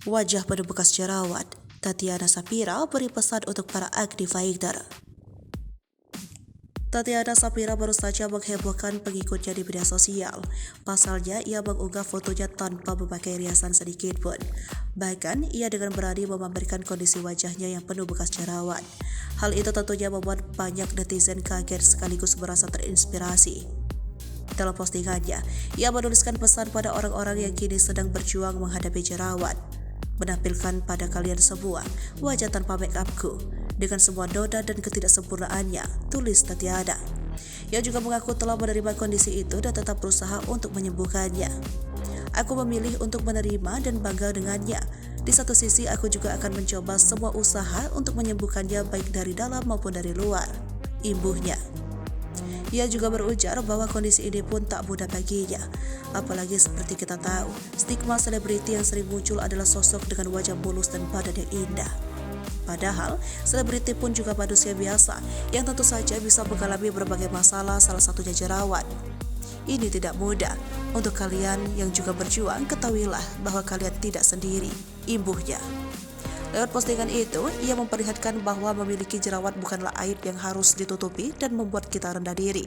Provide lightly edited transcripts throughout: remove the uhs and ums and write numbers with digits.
Wajah penuh bekas jerawat, Tatiana Sapira beri pesan untuk para activator. Tatiana Sapira baru saja menghebohkan pengikutnya di media sosial. Pasalnya, ia mengunggah fotonya tanpa memakai riasan sedikit pun. Bahkan, ia dengan berani memamerkan kondisi wajahnya yang penuh bekas jerawat. Hal itu tentunya membuat banyak netizen kaget sekaligus merasa terinspirasi. Dalam postingannya, ia menuliskan pesan pada orang-orang yang kini sedang berjuang menghadapi jerawat. Menampilkan pada kalian semua wajah tanpa make upku, dengan semua noda dan ketidaksempurnaannya, tulis Tatiana. Ia juga mengaku telah menerima kondisi itu dan tetap berusaha untuk menyembuhkannya. Aku memilih untuk menerima dan bangga dengannya. Di satu sisi aku juga akan mencoba semua usaha untuk menyembuhkannya baik dari dalam maupun dari luar, imbuhnya. Ia juga berujar bahwa kondisi ini pun tak mudah baginya. Apalagi seperti kita tahu, stigma selebriti yang sering muncul adalah sosok dengan wajah mulus dan badan yang indah. Padahal, selebriti pun juga manusia biasa yang tentu saja bisa mengalami berbagai masalah, salah satunya jerawat. Ini tidak mudah. Untuk kalian yang juga berjuang, ketahuilah bahwa kalian tidak sendiri, imbuhnya. Lewat postingan itu, ia memperlihatkan bahwa memiliki jerawat bukanlah aib yang harus ditutupi dan membuat kita rendah diri.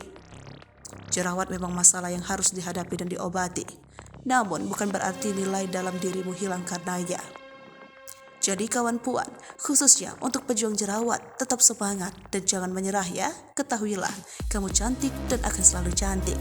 Jerawat memang masalah yang harus dihadapi dan diobati. Namun, bukan berarti nilai dalam dirimu hilang karenanya. Jadi kawan puan, khususnya untuk pejuang jerawat, tetap semangat dan jangan menyerah ya. Ketahuilah, kamu cantik dan akan selalu cantik.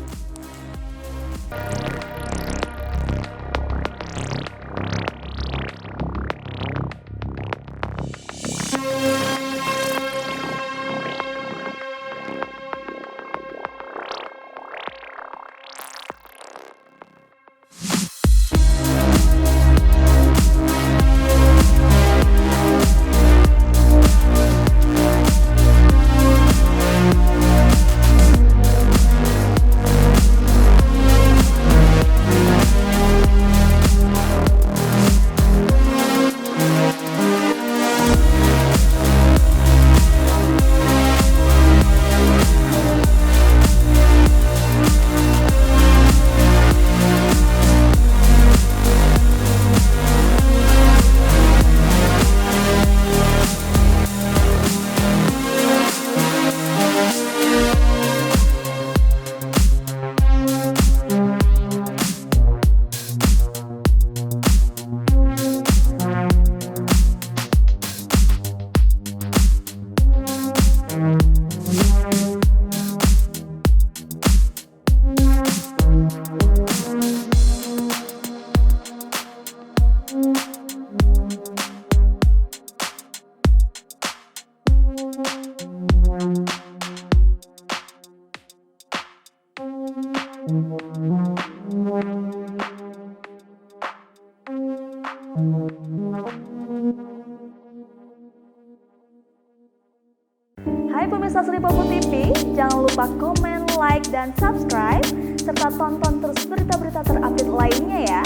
Hai pemirsa Sri Popo TV, jangan lupa komen, like, dan subscribe, serta tonton terus berita-berita terupdate lainnya ya.